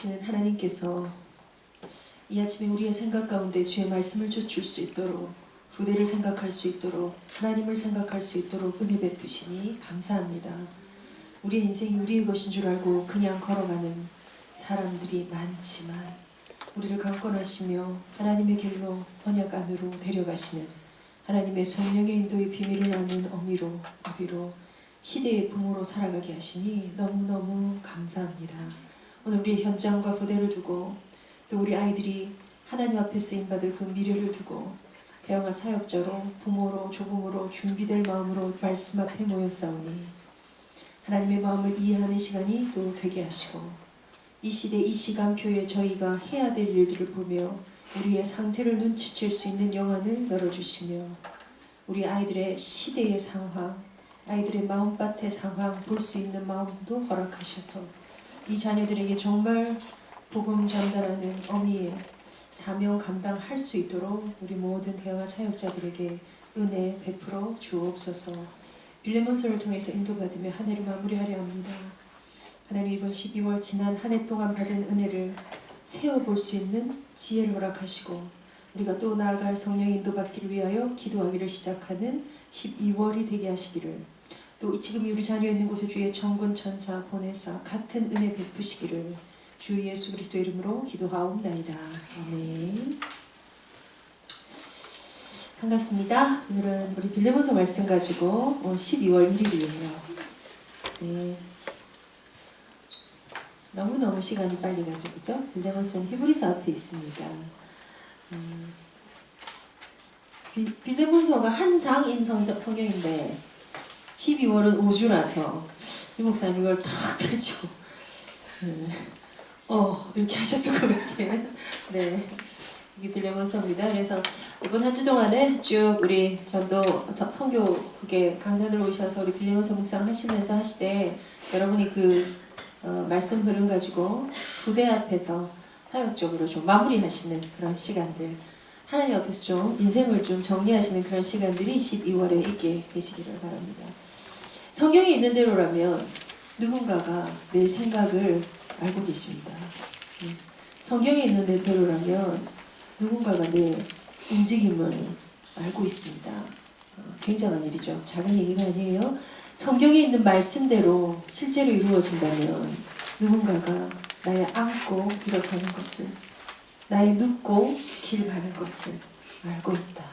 살아계시는 하나님께서 이 아침에 우리의 생각 가운데 주의 말씀을 쫓을 수 있도록, 후대를 생각할 수 있도록, 하나님을 생각할 수 있도록 은혜 베푸시니 감사합니다. 우리의 인생이 우리의 것인 줄 알고 그냥 걸어가는 사람들이 많지만 우리를 강권하시며 하나님의 길로 언약 안으로 데려가시는 하나님의 성령의 인도의 비밀을 아는 어미로 아비로 시대의 부모로 살아가게 하시니 너무너무 감사합니다. 오늘 우리의 현장과 부대를 두고 또 우리 아이들이 하나님 앞에 쓰임받을 그 미래를 두고 대형아 사역자로 부모로 조부모로 준비될 마음으로 말씀 앞에 모였사오니 하나님의 마음을 이해하는 시간이 또 되게 하시고 이 시대 이 시간표에 저희가 해야 될 일들을 보며 우리의 상태를 눈치챌 수 있는 영안을 열어주시며 우리 아이들의 시대의 상황, 아이들의 마음밭의 상황 볼 수 있는 마음도 허락하셔서 이 자녀들에게 정말 복음 전달하는 어미의 사명 감당할 수 있도록 우리 모든 대화 사역자들에게 은혜 베풀어 주옵소서. 빌레몬서를 통해서 인도받으며 한 해를 마무리하려 합니다. 하나님 이번 12월 지난 한 해 동안 받은 은혜를 세워볼 수 있는 지혜를 허락하시고 우리가 또 나아갈 성령의 인도받기를 위하여 기도하기를 시작하는 12월이 되게 하시기를 또 지금 우리 자녀 있는 곳에 주의 천군 천사 보내사 같은 은혜 베푸시기를 주 예수 그리스도 이름으로 기도하옵나이다. 아멘. 반갑습니다. 오늘은 우리 빌레몬서 말씀 가지고 12월 1일이에요. 네. 너무너무 시간이 빨리 가죠. 그죠? 빌레몬서는 히브리서 앞에 있습니다. 빌레몬서가 한 장인 성경인데 12월은 5주라서 이 목사님 이걸 탁 펼치고 이렇게 하셨을 것 같아요. 네, 이게 빌레몬서입니다. 그래서 이번 한 주 동안에 쭉 우리 전도 선교국에 강사들 오셔서 우리 빌레몬서 묵상 하시면서 하시되 여러분이 그 말씀 흐름 가지고 부대 앞에서 사역적으로 좀 마무리하시는 그런 시간들, 하나님 앞에서 좀 인생을 좀 정리하시는 그런 시간들이 12월에 있게 되시기를 바랍니다. 성경에 있는 대로라면 누군가가 내 생각을 알고 계십니다. 성경에 있는 대로라면 누군가가 내 움직임을 알고 있습니다. 굉장한 일이죠. 작은 얘기가 아니에요. 성경에 있는 말씀대로 실제로 이루어진다면 누군가가 나의 앉고 일어서는 것을, 나의 눕고 길 가는 것을 알고 있다.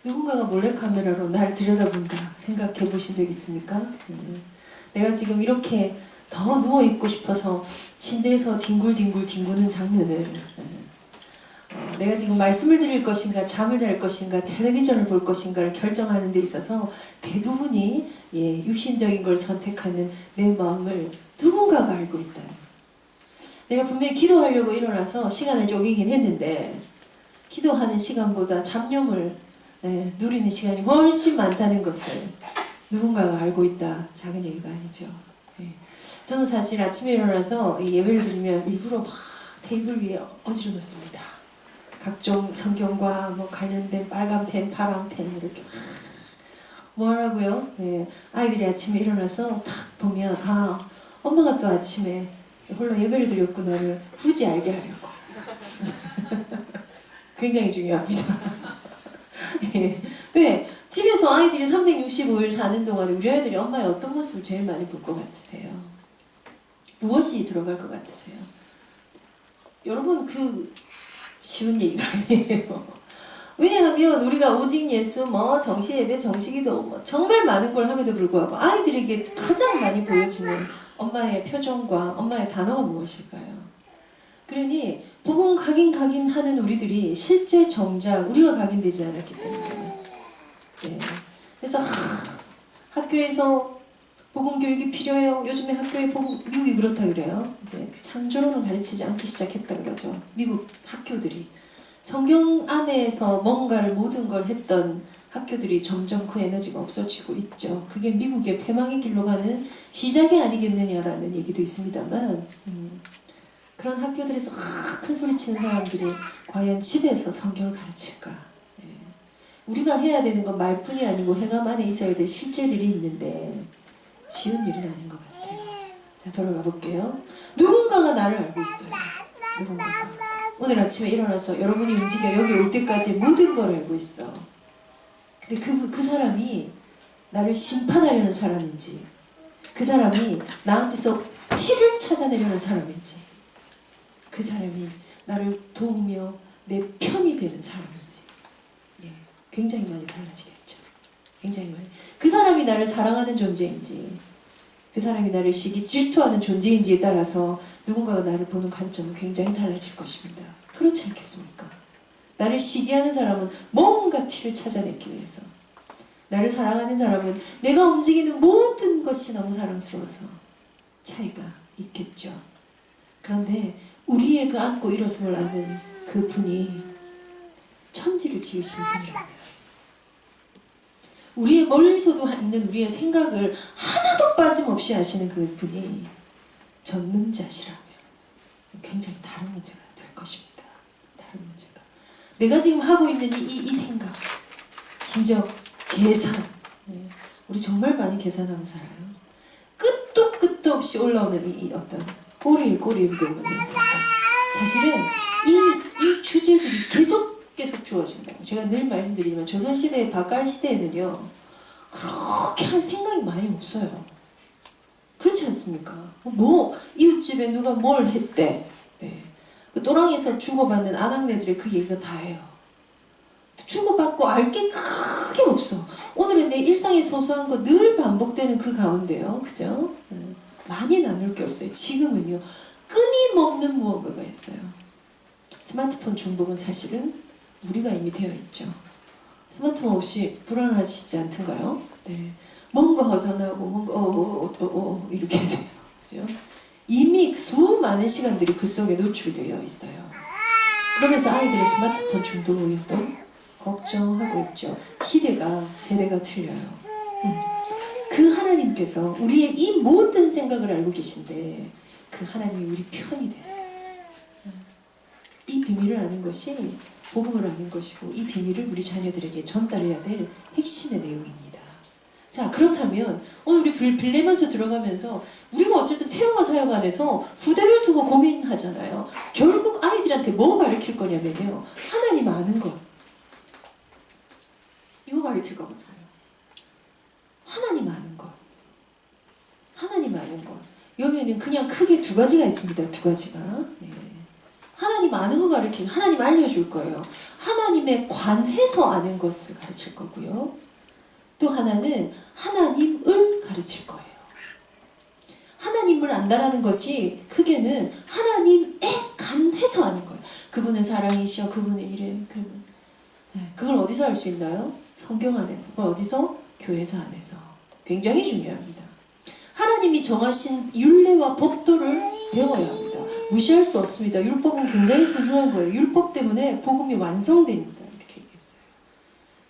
누군가가 몰래카메라로 날 들여다본다 생각해 보신 적 있습니까? 내가 지금 이렇게 더 누워있고 싶어서 침대에서 뒹굴뒹굴 뒹구는 장면을 내가 지금 말씀을 드릴 것인가 잠을 잘 것인가 텔레비전을 볼 것인가를 결정하는 데 있어서 대부분이 육신적인 걸 선택하는 내 마음을 누군가가 알고 있다. 내가 분명히 기도하려고 일어나서 시간을 쪼개긴 했는데 기도하는 시간보다 잡념을 누리는 시간이 훨씬 많다는 것을 누군가가 알고 있다. 작은 얘기가 아니죠. 저는 사실 아침에 일어나서 예배를 드리면 일부러 막 테이블 위에 엎어져 놓습니다. 각종 성경과 뭐 관련된 빨간 펜, 파란 펜 이렇게 뭐라고요? 아이들이 아침에 일어나서 탁 보면 엄마가 또 아침에 홀로 예배를 드렸구나를 굳이 알게 하려고 굉장히 중요합니다. 왜? 집에서 아이들이 365일 사는 동안에 우리 아이들이 엄마의 어떤 모습을 제일 많이 볼 것 같으세요? 무엇이 들어갈 것 같으세요? 여러분 쉬운 얘기가 아니에요. 왜냐하면 우리가 오직 예수, 정시예배, 정시기도 정말 많은 걸 함에도 불구하고 아이들에게 가장 많이 보여지는 엄마의 표정과 엄마의 단어가 무엇일까요? 그러니 복음 각인 하는 우리들이 실제 정작 우리가 각인되지 않았기 때문에 그래서 학교에서 복음 교육이 필요해요. 요즘에 학교에 미국이 그렇다 그래요. 이제 창조론을 가르치지 않기 시작했다 그러죠. 미국 학교들이 성경 안에서 뭔가를 모든 걸 했던 학교들이 점점 그 에너지가 없어지고 있죠. 그게 미국의 패망의 길로 가는 시작이 아니겠느냐라는 얘기도 있습니다만 그런 학교들에서 큰 소리 치는 사람들이 과연 집에서 성경을 가르칠까? 우리가 해야 되는 건 말뿐이 아니고 행함 안에 있어야 될 실제들이 있는데 쉬운 일은 아닌 것 같아요. 자, 돌아가 볼게요. 누군가가 나를 알고 있어요. 누군가가. 오늘 아침에 일어나서 여러분이 움직여 여기 올 때까지 모든 걸 알고 있어. 근데 그 사람이 나를 심판하려는 사람인지, 그 사람이 나한테서 티를 찾아내려는 사람인지, 그 사람이 나를 도우며 내 편이 되는 사람인지, 예, 굉장히 많이 달라지겠죠. 굉장히 많이. 그 사람이 나를 사랑하는 존재인지, 그 사람이 나를 시기 질투하는 존재인지에 따라서 누군가가 나를 보는 관점은 굉장히 달라질 것입니다. 그렇지 않겠습니까? 나를 시기하는 사람은 뭔가 티를 찾아내기 위해서, 나를 사랑하는 사람은 내가 움직이는 모든 것이 너무 사랑스러워서 차이가 있겠죠. 그런데 우리의 그 안고 일어섬을 아는 그 분이 천지를 지으신 분이라고요. 우리의 멀리서도 있는 우리의 생각을 하나도 빠짐없이 하시는 그 분이 전능자시라고요. 굉장히 다른 문제가 될 것입니다. 다른 문제가. 내가 지금 하고 있는 이 생각, 심지어 계산. 네. 우리 정말 많이 계산하고 살아요. 끝도 없이 올라오는 이 어떤 꼬리에 물어보는 생각. 사실은 이 주제들이 계속 주어진다고. 제가 늘 말씀드리지만 조선시대, 박갈시대에는요, 그렇게 할 생각이 많이 없어요. 그렇지 않습니까? 뭐 이웃집에 누가 뭘 했대. 네. 그 또랑에서 주고받는 아낙네들의 그 얘기가 다예요. 주고받고 알 게 크게 없어. 오늘은 내 일상의 소소한 거 늘 반복되는 그 가운데요. 그죠? 많이 나눌 게 없어요. 지금은요, 끊임없는 무언가가 있어요. 스마트폰 중독은 사실은 우리가 이미 되어 있죠. 스마트폰 없이 불안하시지 않던가요? 네. 뭔가 허전하고 뭔가 이렇게 돼요. 그죠? 이미 수많은 시간들이 그 속에 노출되어 있어요. 그러면서 아이들의 스마트폰 중독을 또 걱정하고 있죠. 세대가 틀려요. 그 하나님께서 우리의 이 모든 생각을 알고 계신데 그 하나님이 우리 편이 되세요. 이 비밀을 아는 것이 복음을 아는 것이고, 이 비밀을 우리 자녀들에게 전달해야 될 핵심의 내용입니다. 자, 그렇다면 오늘 우리 빌레몬서 들어가면서 우리가 어쨌든 태영아 사역 안에서 후대를 두고 고민하잖아요. 결국 아이들한테 뭐 가르칠 거냐면요, 하나님 아는 것, 이거 가르칠 거거든요. 하나님 아는 것. 하나님 아는 것. 여기에는 그냥 크게 두 가지가 있습니다. 두 가지가. 네. 하나님 아는 거 가르치면 하나님 알려줄 거예요. 하나님에 관해서 아는 것을 가르칠 거고요. 또 하나는 하나님을 가르칠 거예요. 하나님을 안다라는 것이 크게는 하나님에 관해서 아는 거예요. 그분은 사랑이시여, 그분은 이래, 그분. 네. 그걸 어디서 알 수 있나요? 성경 안에서. 어디서? 교회에서 안에서. 굉장히 중요합니다. 하나님이 정하신 율례와 법도를 배워야 합니다. 무시할 수 없습니다. 율법은 굉장히 소중한 거예요. 율법 때문에 복음이 완성됩니다. 이렇게 얘기했어요.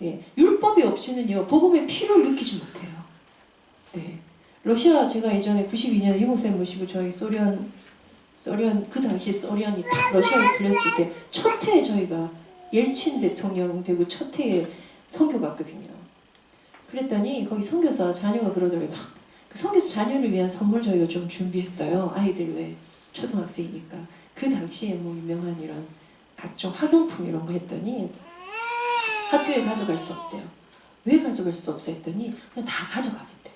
예, 율법이 없이는요, 복음의 필요를 느끼지 못해요. 네, 러시아, 제가 예전에 92년에 이 목사님 모시고 저희 소련 그 당시 소련이 딱 러시아를 불렸을 때 첫 해에 저희가 옐친 대통령 되고 첫 해에 선교 갔거든요. 그랬더니 거기 선교사 자녀가 그러더라고요. 그 선교사 자녀를 위한 선물 저희가 좀 준비했어요. 아이들 왜 초등학생이니까. 그 당시에 뭐 유명한 이런 각종 학용품 이런 거 했더니 학교에 가져갈 수 없대요. 왜 가져갈 수 없어 했더니 그냥 다 가져가겠대.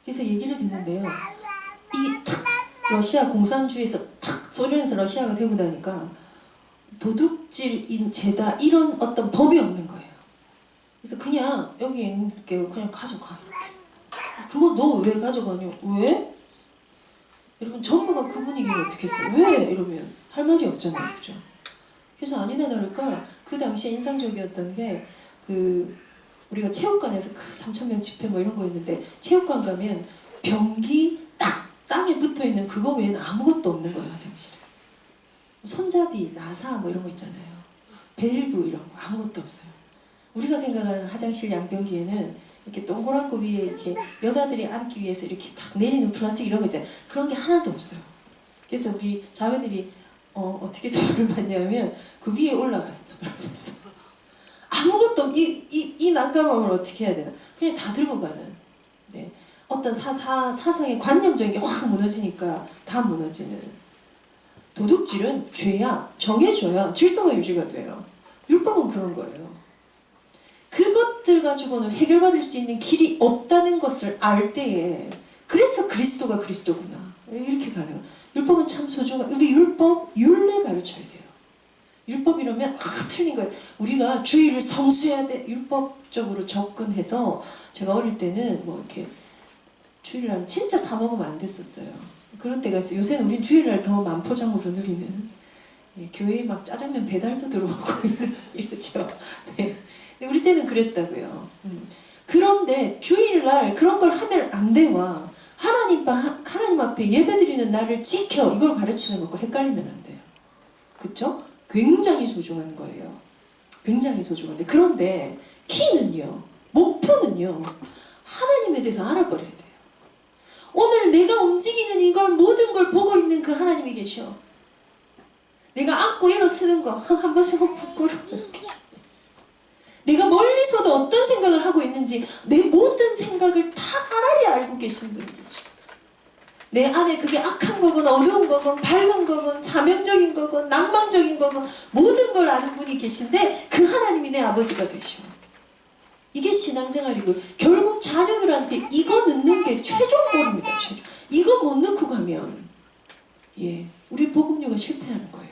그래서 얘기를 듣는데요, 이 탁 러시아 공산주의에서 탁 소련에서 러시아가 되고 나니까 도둑질인 죄다 이런 어떤 법이 없는 거예요. 그래서 그냥 여기 있는 게 그냥 가져가. 그거 너 왜 가져가냐? 왜? 여러분, 전부가 그 분위기를 어떻게 했어요? 왜? 이러면 할 말이 없잖아요. 그죠? 그래서 아니나 다를까 그 당시에 인상적이었던 게, 우리가 체육관에서 그 3,000명 집회 뭐 이런 거 있는데, 체육관 가면 변기 딱 땅에 붙어있는 그거 외에는 아무것도 없는 거예요. 화장실에. 손잡이, 나사 뭐 이런 거 있잖아요. 밸브 이런 거 아무것도 없어요. 우리가 생각하는 화장실 양변기에는 이렇게 동그란 거 위에 이렇게 여자들이 앉기 위해서 이렇게 딱 내리는 플라스틱 이런 거 있잖아요. 그런 게 하나도 없어요. 그래서 우리 자매들이 어떻게 소변을 봤냐면 그 위에 올라가서 소변을 봤어. 아무것도 이 난감함을 어떻게 해야 되나? 그냥 다 들고 가는. 네. 어떤 사상의 관념적인 게 확 무너지니까 다 무너지는. 도둑질은 죄야. 정해줘야 질서가 유지가 돼요. 율법은 그런 거예요. 그것들 가지고는 해결받을 수 있는 길이 없다는 것을 알 때에 그래서 그리스도가 그리스도구나. 이렇게 가는 거예요. 율법은 참 소중한, 우리 율법, 율례 가르쳐야 돼요. 율법이라면 틀린 거예요. 우리가 주일을 성수해야 돼. 율법적으로 접근해서 제가 어릴 때는 뭐 이렇게 주일날 진짜 사 먹으면 안 됐었어요. 그런 때가 있어요. 요새는 우린 주일날 더 만포장으로 누리는, 교회에 막 짜장면 배달도 들어오고 이러죠. 네. 근데 우리 때는 그랬다고요. 그런데 주일날 그런 걸 하면 안 돼와 하나님 앞에 예배드리는 날을 지켜, 이걸 가르치는 것과 헷갈리면 안 돼요. 그쵸? 굉장히 소중한 거예요. 굉장히 소중한데, 그런데 키는요, 목표는요, 하나님에 대해서 알아버려야 돼요. 오늘 내가 움직이는 이걸, 모든 걸 보고 있는 그 하나님이 계셔. 내가 안고 일어서는 거 한 번씩 부끄러워. 내가 멀리서도 어떤 생각을 하고 있는지 내 모든 생각을 다 알아리 알고 계시는 분이 계셔. 내 안에 그게 악한 거건 어두운 거건 밝은 거건 사명적인 거건 낭만적인 거건 모든 걸 아는 분이 계신데 그 하나님이 내 아버지가 되셔. 이게 신앙생활이고, 결국 자녀들한테 이거 넣는 게 최종골입니다. 이거 못 넣고 가면 우리 복음료가 실패하는 거예요.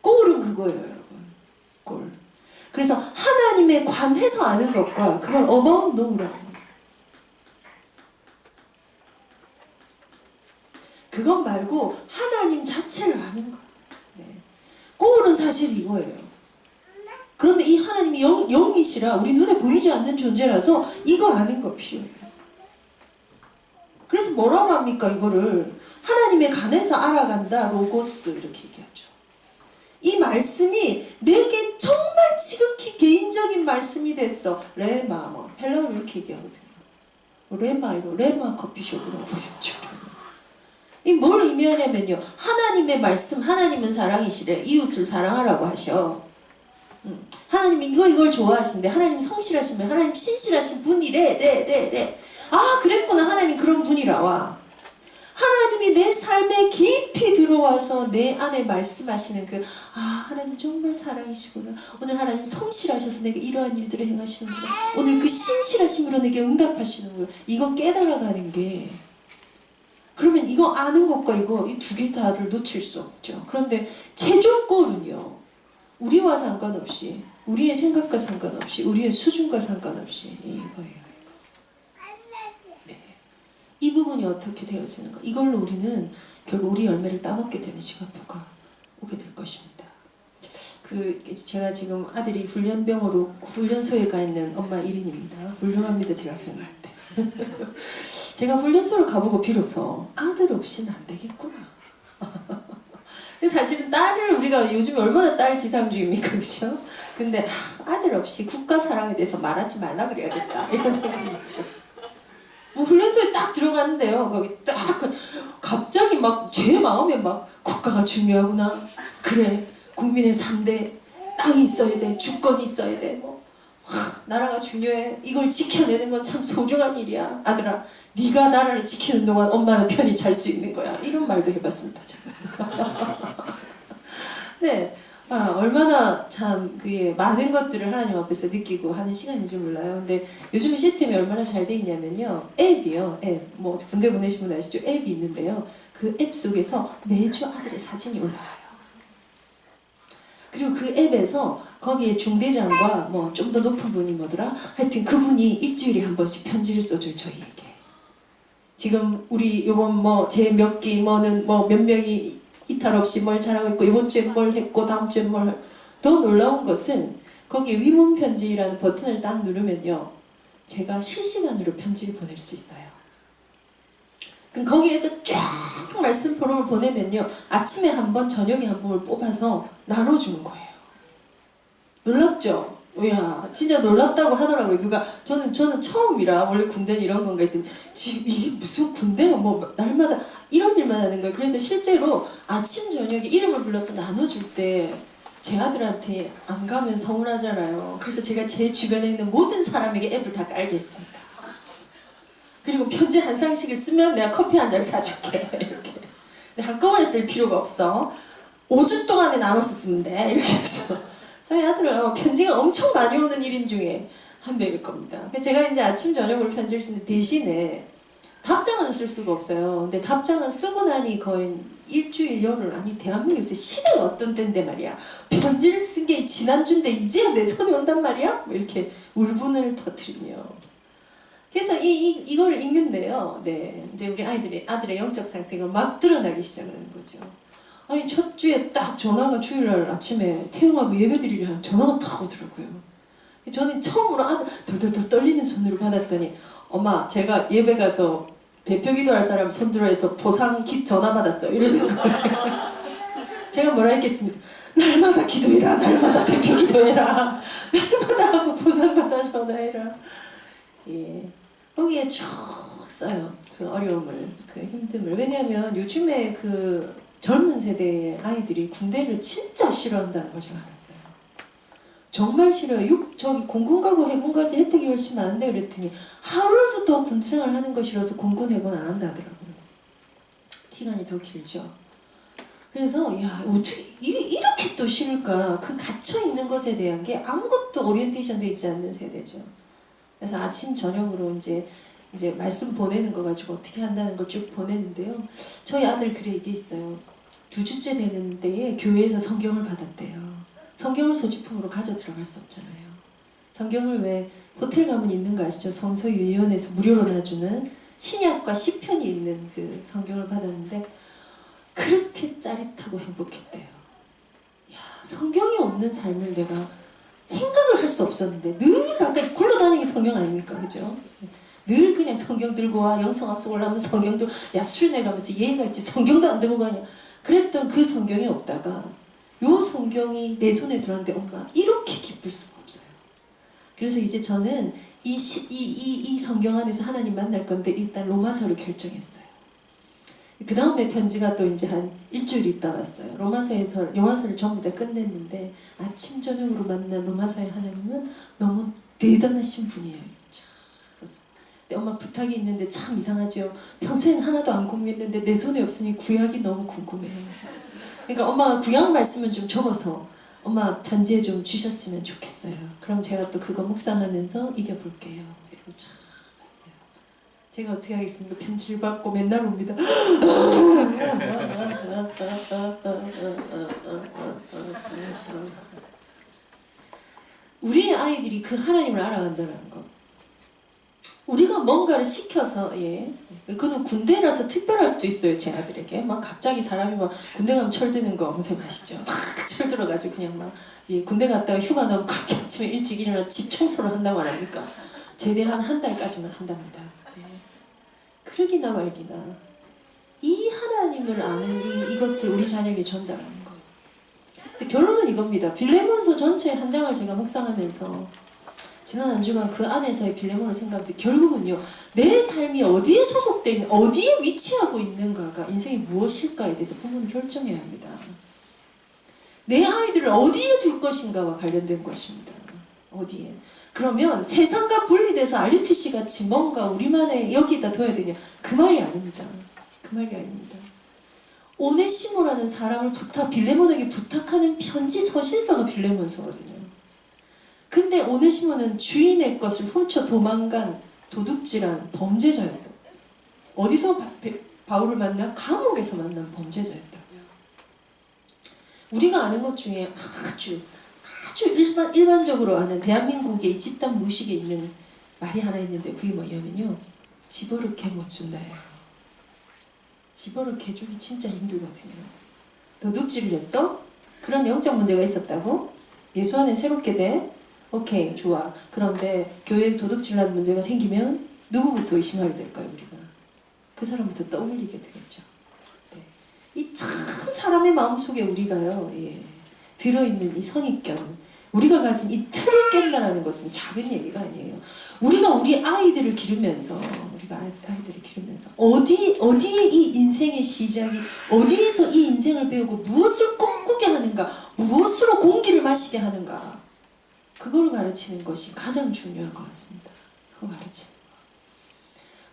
꼴은 그거예요, 여러분. 꼴. 그래서 하나님에 관해서 아는 것과 그걸 about know라고. 그것 말고 하나님 자체를 아는 거예요. 꼴은 사실 이거예요. 그런데 이 하나님이 영이시라 우리 눈에 보이지 않는 존재라서 이거 아는 거 필요해요. 그래서 뭐라고 합니까? 이거를 하나님에 관해서 알아간다, 로고스 이렇게 얘기하죠. 이 말씀이 내게 정말 지극히 개인적인 말씀이 됐어. 레마, 뭐 헬라어로 이렇게 얘기하거든요. 레마 커피숍으로 보였죠. 이 뭘 의미하냐면요, 하나님의 말씀, 하나님은 사랑이시래. 이웃을 사랑하라고 하셔. 하나님이 이걸 좋아하시는데, 하나님 성실하시면 하나님 신실하신 분이래. 아, 그랬구나. 하나님 그런 분이라 와. 하나님이 내 삶에 깊이 들어와서 내 안에 말씀하시는 하나님 정말 사랑이시구나. 오늘 하나님 성실하셔서 내게 이러한 일들을 행하시는구나. 오늘 그 신실하심으로 내게 응답하시는구나. 이거 깨달아가는 게, 그러면 이거 아는 것과 이거 이 두 개 다를 놓칠 수 없죠. 그런데 최종 골은요, 우리와 상관없이, 우리의 생각과 상관없이, 우리의 수준과 상관없이 이거예요. 이 부분이 어떻게 되어지는가, 이걸로 우리는 결국 우리 열매를 따먹게 되는 시간표가 오게 될 것입니다. 제가 지금 아들이 훈련소에 가 있는 엄마 1인입니다. 훌륭합니다, 제가 생각할 때. 제가 훈련소를 가보고 비로소 아들 없이는 안 되겠구나. 사실은 딸을, 우리가 요즘 얼마나 딸 지상주의입니까, 그죠? 근데 아들 없이 국가 사랑에 대해서 말하지 말라 그래야겠다, 이런 생각이 들었어요. 뭐 훈련소에 딱 들어갔는데요, 거기 딱 갑자기 막 제 마음에 막 국가가 중요하구나. 그래, 국민의 3대 땅이 있어야 돼, 주권이 있어야 돼, 뭐 나라가 중요해. 이걸 지켜내는 건 참 소중한 일이야. 아들아, 네가 나라를 지키는 동안 엄마는 편히 잘 수 있는 거야. 이런 말도 해봤습니다, 제가. 네. 얼마나 참 그게 많은 것들을 하나님 앞에서 느끼고 하는 시간인지 몰라요. 근데 요즘 시스템이 얼마나 잘 돼 있냐면요, 앱이요. 앱. 뭐 군대 보내신 분 아시죠? 앱이 있는데요. 그 앱 속에서 매주 아들의 사진이 올라와요. 그리고 그 앱에서 거기에 중대장과 뭐 좀 더 높은 분이 뭐더라? 하여튼 그분이 일주일에 한 번씩 편지를 써줘요, 저희에게. 지금 우리 요번 뭐 제 몇 기 뭐는 뭐 몇 명이 이탈 없이 뭘 잘하고 있고, 이번 주에 뭘 했고, 다음 주에 더 놀라운 것은 거기에 위문 편지라는 버튼을 딱 누르면요, 제가 실시간으로 편지를 보낼 수 있어요. 그럼 거기에서 쫙 말씀 포럼을 보내면요, 아침에 한 번, 저녁에 한 번을 뽑아서 나눠주는 거예요. 놀랍죠? 이야, 진짜 놀랍다고 하더라고요. 누가, 저는 처음이라, 원래 군대는 이런 건가 했더니, 지금 이게 무슨 군대야, 뭐 날마다 이런 일만 하는 거예요. 그래서 실제로 아침 저녁에 이름을 불러서 나눠줄 때 제 아들한테 안 가면 서운하잖아요. 그래서 제가 제 주변에 있는 모든 사람에게 앱을 다 깔게 했습니다. 그리고 편지 한 상씩을 쓰면 내가 커피 한 잔 사줄게. 이렇게. 근데 한꺼번에 쓸 필요가 없어. 5주 동안에 나눠서 쓰면 돼. 이렇게 해서. 저희 아들은 편지가 엄청 많이 오는 일인 중에 한 명일 겁니다. 제가 이제 아침 저녁으로 편지를 쓰는데 대신에 답장은 쓸 수가 없어요. 근데 답장은 쓰고 나니 거의 일주일, 열흘, 아니 대한민국에 요새 시대가 어떤 때인데 말이야. 편지를 쓴 게 지난주인데 이제 내 손에 온단 말이야? 뭐 이렇게 울분을 터뜨리며. 그래서 이걸 읽는데요. 네, 이제 우리 아들의 영적 상태가 막 드러나기 시작하는 거죠. 아니 첫 주에 딱 전화가 주일날 아침에 태용하고 예배드리려는 전화가 딱 오더라고요. 저는 처음으로 아들 덜덜덜 떨리는 손으로 받았더니 엄마 제가 예배 가서 대표 기도할 사람 손들어해서 보상 전화 받았어요. 이러는 거예요. 제가 뭐라 했겠습니까? 날마다 기도해라. 날마다 대표 기도해라. 날마다 하고 보상 받아 전화해라. 예, 거기에 쭉 써요. 그 어려움을, 그 힘듦을. 왜냐하면 요즘에 그 젊은 세대의 아이들이 군대를 진짜 싫어한다는 걸 제가 알았어요. 정말 싫어요. 저기 공군 가고 해군 가지 혜택이 훨씬 많은데 그랬더니 하루도 더 군대 생활을 하는 거 싫어서 공군 해군 안 한다 하더라고요. 기간이 더 길죠. 그래서 야 어떻게 이렇게 또 싫을까. 그 갇혀있는 것에 대한 게 아무것도 오리엔테이션 돼 있지 않는 세대죠. 그래서 아침 저녁으로 이제 말씀 보내는 거 가지고 어떻게 한다는 걸 쭉 보내는데요. 저희 아들 글에 이게 있어요. 2주째 되는 데에 교회에서 성경을 받았대요. 성경을 소지품으로 가져 들어갈 수 없잖아요. 성경을 왜 호텔 가면 있는 거 아시죠? 성서 유니온에서 무료로 놔주는 신약과 시편이 있는 그 성경을 받았는데 그렇게 짜릿하고 행복했대요. 야, 성경이 없는 삶을 내가 생각을 할 수 없었는데 늘 가까이 굴러다니는 게 성경 아닙니까? 그죠? 늘 그냥 성경 들고 와 영성 앞서 올라오면 성경 들고 야 수련회 가면서 예가 있지 성경도 안 들고 가냐 그랬던 그 성경이 없다가 요 성경이 내 손에 들어왔는데 엄마 이렇게 기쁠 수가 없어요. 그래서 이제 저는 이 성경 안에서 하나님 만날 건데 일단 로마서를 결정했어요. 그 다음에 편지가 또 이제 한 일주일 있다 왔어요. 로마서를 전부 다 끝냈는데 아침 저녁으로 만난 로마서의 하나님은 너무 대단하신 분이에요. 근데 엄마 부탁이 있는데 참 이상하죠. 평소에는 하나도 안 궁금했는데 내 손에 없으니 구약이 너무 궁금해요. 그러니까 엄마가 구약 말씀은 좀 적어서 엄마 편지에 좀 주셨으면 좋겠어요. 그럼 제가 또 그거 묵상하면서 이겨볼게요. 이러고 쫙 봤어요. 제가 어떻게 하겠습니까? 편지를 받고 맨날 옵니다. 우리 아이들이 그 하나님을 알아간다는 것. 우리가 뭔가를 시켜서 그는 군대라서 특별할 수도 있어요. 제 아들에게 막 갑자기 사람이 막 군대 가면 철드는 거 선생님 아시죠? 막 철들어가지고 그냥 막 군대 갔다가 휴가 나면 그렇게 아침에 일찍 일어나 집 청소를 한다고 안 합니까? 제대한 한 달까지만 한답니다. 네. 그러기나 말기나 이 하나님을 아는 이것을 우리 자녀에게 전달하는 거예요. 그래서 결론은 이겁니다. 빌레몬서 전체 한 장을 제가 묵상하면서 지난 한 주간 그 안에서의 빌레몬을 생각하면서 결국은요 내 삶이 어디에 소속되어 있는 어디에 위치하고 있는가가 인생이 무엇일까에 대해서 부모는 결정해야 합니다. 내 아이들을 어디에 둘 것인가와 관련된 것입니다. 어디에? 그러면 세상과 분리돼서 RUTC 같이 뭔가 우리만의 여기다 둬야 되냐 그 말이 아닙니다. 그 말이 아닙니다. 오네시모라는 사람을 빌레몬에게 부탁하는 편지 서신서가 빌레몬서거든요. 근데 오네시모는 주인의 것을 훔쳐 도망간 도둑질한 범죄자였다. 어디서 바울을 만나? 감옥에서 만난 범죄자였다고요. 우리가 아는 것 중에 아주 일반적으로 아는 대한민국의 이 집단 무식에 있는 말이 하나 있는데 그게 뭐냐면요. 집어넣게 못 준다예요. 집어넣게 주기 진짜 힘들거든요. 도둑질을 했어? 그런 영적 문제가 있었다고? 예수 안에 새롭게 돼? 오케이, 좋아. 그런데 교회에 도둑질하는 문제가 생기면 누구부터 의심하게 될까요, 우리가? 그 사람부터 떠올리게 되겠죠. 네. 이 참 사람의 마음속에 우리가요, 들어있는 이 선입견, 우리가 가진 이 틀을 깬다는 것은 작은 얘기가 아니에요. 우리가 우리 아이들을 기르면서, 어디에 이 인생의 시작이, 어디에서 이 인생을 배우고 무엇을 꿈꾸게 하는가, 무엇으로 공기를 마시게 하는가, 그걸 가르치는 것이 가장 중요한 것 같습니다. 그거 가르치는 거.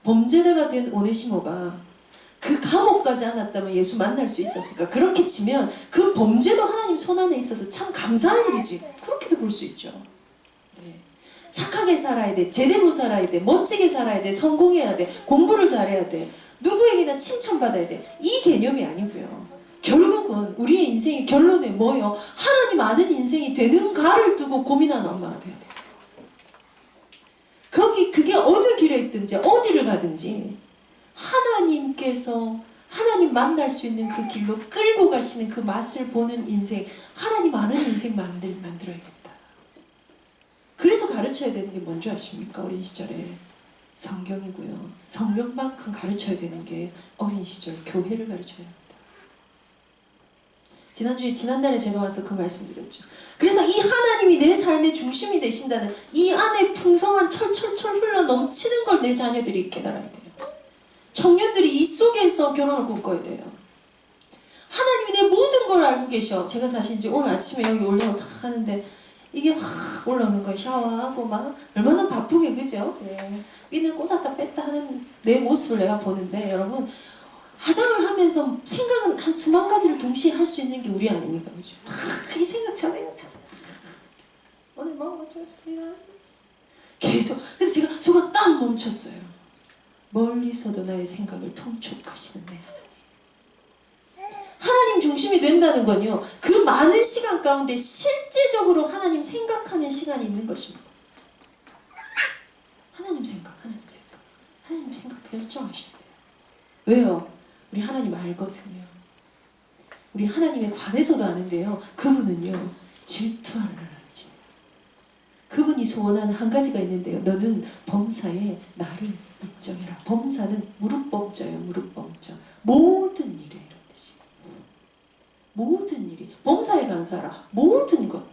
범죄자가 된 오네시모가 그 감옥까지 않았다면 예수 만날 수 있었을까? 그렇게 치면 그 범죄도 하나님 손안에 있어서 참 감사할 일이지. 그렇게도 볼 수 있죠. 네. 착하게 살아야 돼. 제대로 살아야 돼. 멋지게 살아야 돼. 성공해야 돼. 공부를 잘해야 돼. 누구에게나 칭찬받아야 돼. 이 개념이 아니고요. 결국은 우리의 인생의 결론은 뭐예요? 하나님 아는 인생이 되는가를 두고 고민하는 엄마가 돼야 돼요. 그게 어느 길에 있든지 어디를 가든지 하나님께서 하나님 만날 수 있는 그 길로 끌고 가시는 그 맛을 보는 인생, 하나님 아는 인생 만들어야겠다. 그래서 가르쳐야 되는 게 뭔지 아십니까? 어린 시절에 성경이고요. 성경만큼 가르쳐야 되는 게 어린 시절 교회를 가르쳐야 합니다. 지난달에 제가 와서 그 말씀드렸죠. 그래서 이 하나님이 내 삶의 중심이 되신다는 이 안에 풍성한 철철철 흘러 넘치는 걸 내 자녀들이 깨달아야 돼요. 청년들이 이 속에서 결혼을 꿈꿔야 돼요. 하나님이 내 모든 걸 알고 계셔. 제가 사실 이제 오늘 아침에 여기 올라오고 다 하는데 이게 확 올라오는 거예요. 샤워하고 막 얼마나 바쁘게, 그죠? 네. 핀을 꽂았다 뺐다 하는 내 모습을 내가 보는데, 여러분 화장을 하면서 생각은 한 수만 가지를 동시에 할 수 있는 게 우리 아닙니까? 그죠? 이 생각 저 생각 오늘 뭐 어쩌고저쩌고 계속. 근데 제가 속아 딱 멈췄어요. 멀리서도 나의 생각을 통촉하시는 내 하나님 중심이 된다는 건요, 그 많은 시간 가운데 실제적으로 하나님 생각하는 시간이 있는 것입니다. 하나님 생각 결정하셔야 돼요. 왜요? 우리 하나님 알거든요. 우리 하나님에 관해서도 아는데요, 그분은요 질투하는 하나님이시네요. 그분이 소원하는 한 가지가 있는데요, 너는 범사에 나를 인정해라. 범사는 무릎 범자예요. 무릎 범자. 모든 일에 이런 뜻이에요. 모든 일이 범사에 감사하라. 모든 것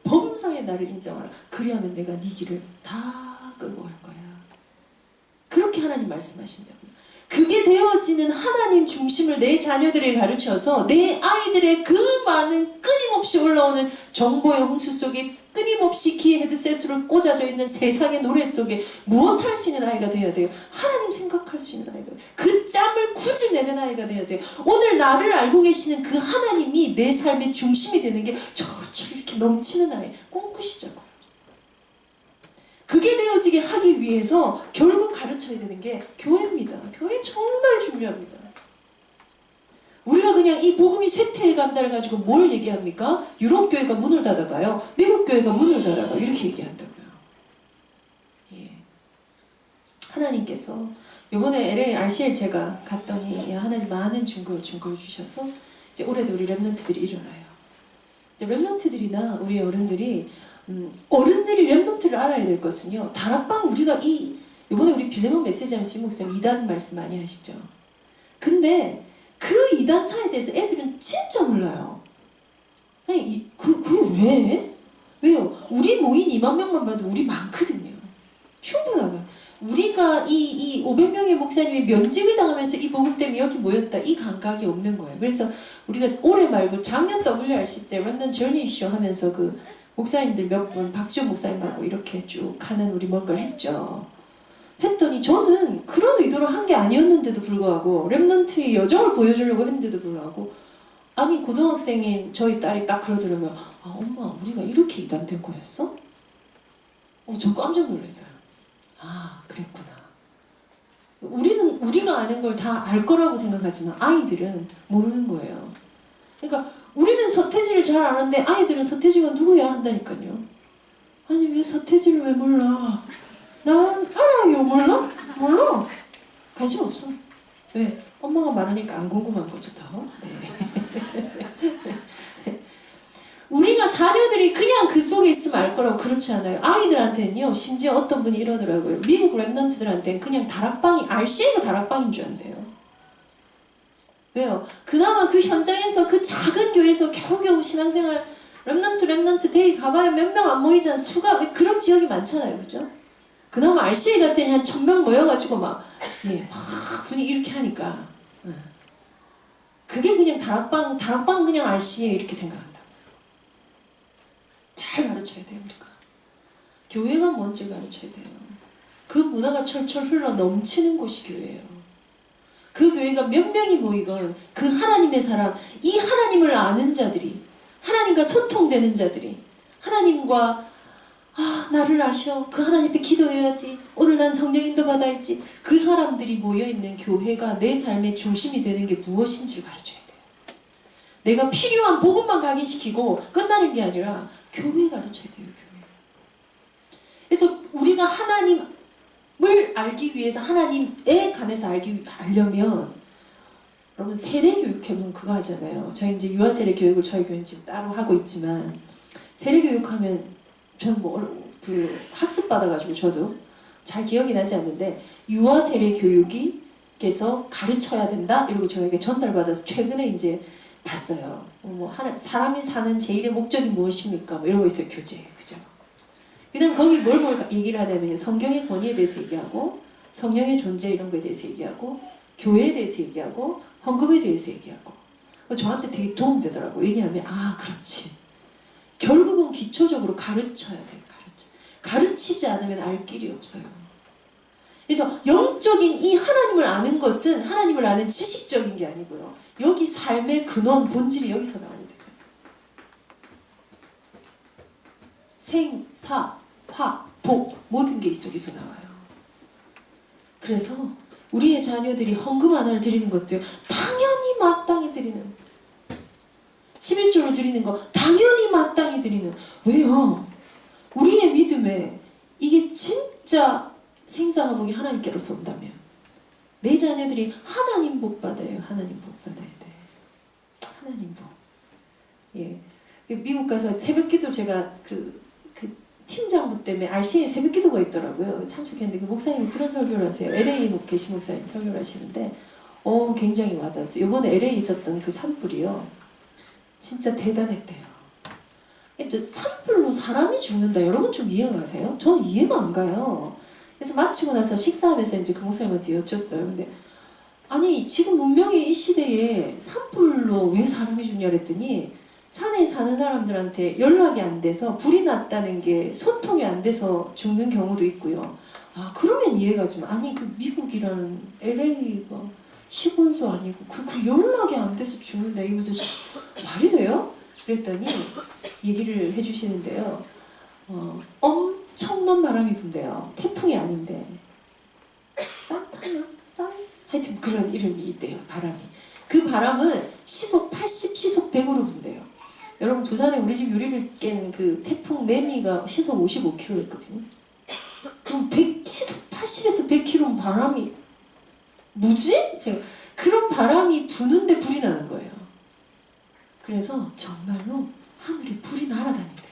범사에 나를 인정하라. 그리하면 내가 네 길을 다 끌고 갈 거야. 그렇게 하나님 말씀하신다고요. 그게 되어지는 하나님 중심을 내 자녀들에게 가르쳐서 내 아이들의 그 많은 끊임없이 올라오는 정보의 홍수 속에 끊임없이 귀에 헤드셋으로 꽂아져 있는 세상의 노래 속에 무엇 할 수 있는 아이가 되어야 돼요. 하나님 생각할 수 있는 아이가 돼요. 그 짬을 굳이 내는 아이가 되어야 돼요. 오늘 나를 알고 계시는 그 하나님이 내 삶의 중심이 되는 게 저렇게 이렇게 넘치는 아이 꿈꾸시자고요. 그게 되어지게 하기 위해서 결국 가르쳐야 되는 게 교회입니다. 교회 정말 중요합니다. 우리가 그냥 이 복음이 쇠퇴해 간다를 가지고 뭘 얘기합니까? 유럽 교회가 문을 닫아가요. 미국 교회가 문을 닫아가요. 이렇게 얘기한다고요. 예. 하나님께서 이번에 LA RCL 제가 갔더니 하나님 많은 증거를 주셔서 이제 올해도 우리 렘넌트들이 일어나요. 렘넌트들이나 우리 어른들이 렘넌트를 알아야 될 것은요, 다락방 우리가 이번에 우리 빌레몬 메시지하면서 목사님 2단 말씀 많이 하시죠. 근데 그 2단사에 대해서 애들은 진짜 몰라요. 그게 왜? 왜요? 우리 모인 2만 명만 봐도 우리 많거든요. 충분하고. 우리가 이 500명의 목사님이 면직을 당하면서 이 복음 때문에 여기 모였다, 이 감각이 없는 거예요. 그래서 우리가 올해 말고 작년 WRC 때 런던 저니 이슈 하면서 그 목사님들 몇 분, 박지호 목사님하고 이렇게 쭉 하는 우리 뭔가를 했죠. 했더니 저는 그런 의도로 한 게 아니었는데도 불구하고 렘넌트의 여정을 보여주려고 했는데도 불구하고 아니 고등학생인 저희 딸이 딱 그러더라고요. 아 엄마 우리가 이렇게 이단된 거였어? 저 깜짝 놀랐어요. 아 그랬구나. 우리가 아는 걸 다 알 거라고 생각하지만 아이들은 모르는 거예요. 그러니까 우리는 서태지를 잘 아는데 아이들은 서태지가 누구야 한다니까요. 아니 왜 서태지를 왜 몰라? 난 알아요. 몰라? 관심 없어. 왜? 엄마가 말하니까 안 궁금한 거죠 더. 네. 우리가 자녀들이 그냥 그 속에 있으면 알 거라고 그렇지 않아요. 아이들한테는요, 심지어 어떤 분이 이러더라고요. 미국 랩런트들한테는 그냥 다락방이 RCA가 다락방인 줄 안대요. 왜요? 그나마 그 현장에서 그 작은 교회에서 겨우겨우 신앙생활 랩런트 데이 가봐야 몇 명 안 모이잖아. 수가 그런 지역이 많잖아요, 그죠? 그나마 RCA 갈 때는 한 1000명 모여가지고 막 분위기 이렇게 하니까 그게 그냥 다락방 그냥 RCA 이렇게 생각한다. 잘 가르쳐야 돼요, 우리가. 교회가 뭔지 가르쳐야 돼요. 그 문화가 철철 흘러 넘치는 곳이 교회예요. 그 교회가 몇 명이 모이건 그 하나님의 사람, 이 하나님을 아는 자들이, 하나님과 소통되는 자들이, 하나님과 나를 아셔, 그 하나님 앞에 기도해야지, 오늘 난 성령 인도 받아야지, 그 사람들이 모여있는 교회가 내 삶의 중심이 되는 게 무엇인지를 가르쳐야 돼요. 내가 필요한 복음만 각인시키고 끝나는 게 아니라 교회 가르쳐야 돼요. 교회. 그래서 우리가 하나님을 알기 위해서, 하나님에 관해서 알려면, 여러분 세례교육해보면 그거 하잖아요. 저희 이제 유아세례 교육을 저희 교회는 지금 따로 하고 있지만, 세례교육하면 저는 학습 받아가지고 저도 잘 기억이 나지 않는데, 유아 세례 교육이께서 가르쳐야 된다 이러고 저에게 전달받아서 최근에 이제 봤어요. 사람이 사는 제일의 목적이 무엇입니까? 뭐 이러고 있어요, 교재. 그죠? 그다음 거기 뭘 얘기를 하냐면 성경의 권위에 대해서 얘기하고, 성령의 존재 이런 거에 대해서 얘기하고, 교회에 대해서 얘기하고, 헌금에 대해서 얘기하고. 저한테 되게 도움되더라고요. 왜냐하면 그렇지. 결국은 기초적으로 가르쳐야 돼요. 가르치지 않으면 알 길이 없어요. 그래서 영적인 이 하나님을 아는 것은 하나님을 아는 지식적인 게 아니고요. 여기 삶의 근원, 본질이 여기서 나옵니다. 생, 사, 화, 복 모든 게 이 속에서 나와요. 그래서 우리의 자녀들이 헌금 하나를 드리는 것도요. 당연히 마땅히 드리는, 11조를 드리는 거 당연히 마땅히 드리는. 왜요? 우리의 믿음에 이게 진짜 생사화복이 하나님께로서 온다면 내 자녀들이 하나님 복 받아요. 하나님 복 받아야 돼. 하나님 복. 예. 미국 가서 새벽기도 제가 그 팀장부 때문에 RC에 새벽기도가 있더라고요. 참석했는데 그 목사님이 그런 설교를 하세요. LA 계신 목사님 설교를 하시는데 굉장히 와닿았어요. 이번에 LA 있었던 그 산불이요. 진짜 대단했대요. 산불로 사람이 죽는다. 여러분 좀 이해가 가세요? 저는 이해가 안 가요. 그래서 마치고 나서 식사하면서 이제 그 목사님한테 여쭸어요. 근데 아니 지금 문명의 이 시대에 산불로 왜 사람이 죽냐 그랬더니 산에 사는 사람들한테 연락이 안 돼서 불이 났다는 게 소통이 안 돼서 죽는 경우도 있고요. 그러면 이해가 가지만 아니 그 미국이라는 LA가 시골도 아니고 그 연락이 안 돼서 죽는다. 이게 무슨 말이 돼요? 그랬더니 얘기를 해주시는데요. 엄청난 바람이 분대요. 태풍이 아닌데 산타나? 하여튼 그런 이름이 있대요. 바람이. 그 바람은 시속 80, 시속 100으로 분대요. 여러분 부산에 우리 집 유리를 깬 그 태풍 매미가 시속 55km였거든요. 그럼 시속 80에서 100km 바람이 뭐지? 제가 그런 바람이 부는데 불이 나는 거예요. 그래서 정말로 하늘에 불이 날아다닌대요.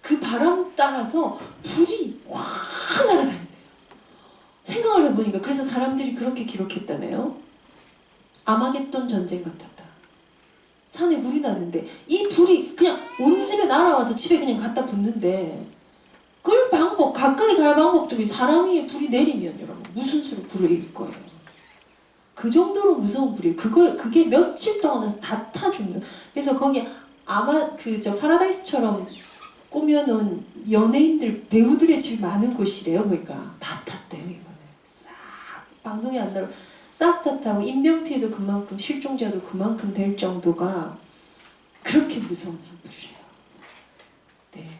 그 바람 따라서 불이 확 날아다닌대요. 생각을 해보니까 그래서 사람들이 그렇게 기록했다네요. 아마겟돈 전쟁 같았다. 산에 불이 났는데 이 불이 그냥 온 집에 날아와서 집에 그냥 갖다 붙는데 끌 방법, 가까이 갈 방법도 사람 위에 불이 내리면 여러분 무슨 수로 불을 이길 거예요. 그 정도로 무서운 불이에요. 그게 며칠 동안 다 타 죽는. 그래서 거기 파라다이스처럼 꾸며놓은 연예인들, 배우들의 집이 많은 곳이래요. 그러니까 다 탔대요. 이번에 싹 방송에 안 나로 싹 다 타고 인명피해도 그만큼, 실종자도 그만큼 될 정도가 그렇게 무서운 산불이래요. 네.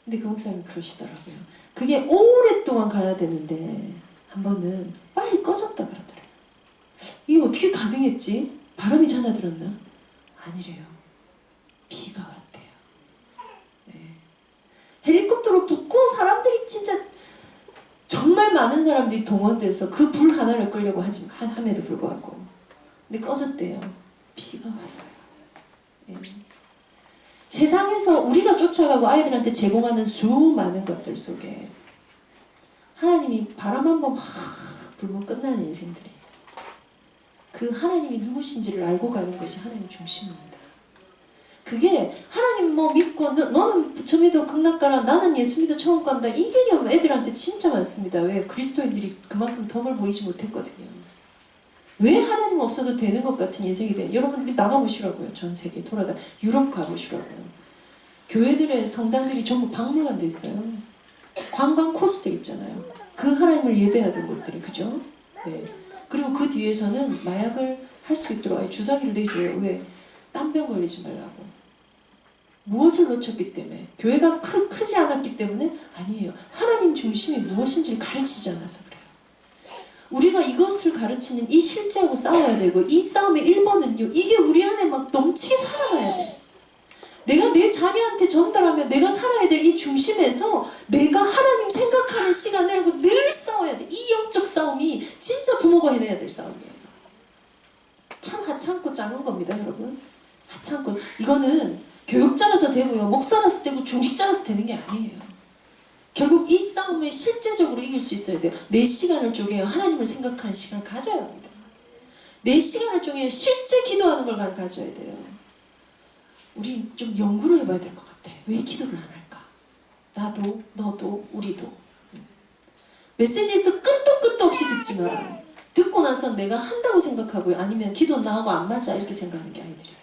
근데 그 목사님이 그러시더라고요. 그게 오랫동안 가야 되는데 한 번은 빨리 꺼졌다 그러더라고요. 이게 어떻게 가능했지? 바람이 잦아들었나? 아니래요. 비가 왔대요. 네. 헬리콥터로 붙고 사람들이 진짜 정말 많은 사람들이 동원돼서 그 불 하나를 끌려고 함에도 불구하고 근데 꺼졌대요. 비가 와서요. 네. 세상에서 우리가 쫓아가고 아이들한테 제공하는 수많은 것들 속에 하나님이 바람 한 번 불면 끝나는 인생들이 그 하나님이 누구신지를 알고 가는 것이 하나님 중심입니다. 그게 하나님 믿고 너는 부처 믿어 극락가라 나는 예수 믿어 천국 간다 이 개념 애들한테 진짜 많습니다. 왜? 그리스도인들이 그만큼 덕을 보이지 못했거든요. 왜 하나님 없어도 되는 것 같은 인생이 되는 여러분 나가보시라고요. 전 세계 유럽 가보시라고요. 교회들의 성당들이 전부 박물관 돼 있어요. 관광 코스들 있잖아요. 그 하나님을 예배하던 곳들이, 그죠? 네. 그리고 그 뒤에서는 마약을 할 수 있도록 아예 주사기를 내줘요. 왜? 땀병 걸리지 말라고. 무엇을 놓쳤기 때문에? 교회가 크지 않았기 때문에? 아니에요. 하나님 중심이 무엇인지를 가르치지 않아서 그래요. 우리가 이것을 가르치는 이 실제하고 싸워야 되고, 이 싸움의 1번은요, 이게 우리 안에 막 넘치게 살아나야 돼. 내가 내 자녀한테 전달하며 내가 살아야 될 이 중심에서 내가 하나님 생각하는 시간을 하고 늘 싸워야 돼. 이 영적 싸움이 진짜 부모가 해내야 될 싸움이에요. 참 하찮고 작은 겁니다, 여러분. 하찮고. 이거는 교육자라서 되고요, 목사라서 되고, 중직자라서 되는 게 아니에요. 결국 이 싸움에 실제적으로 이길 수 있어야 돼요. 내 시간을 쪼개요. 하나님을 생각하는 시간을 가져야 합니다. 내 시간을 쪼개요. 실제 기도하는 걸 가져야 돼요. 우리 좀 연구를 해봐야 될 것 같아. 왜 기도를 안 할까? 나도, 너도, 우리도. 메시지에서 끝도 없이 듣지 마라. 듣고 나서 내가 한다고 생각하고요, 아니면 기도 나하고 안 맞아 이렇게 생각하는 게 아이들이에요.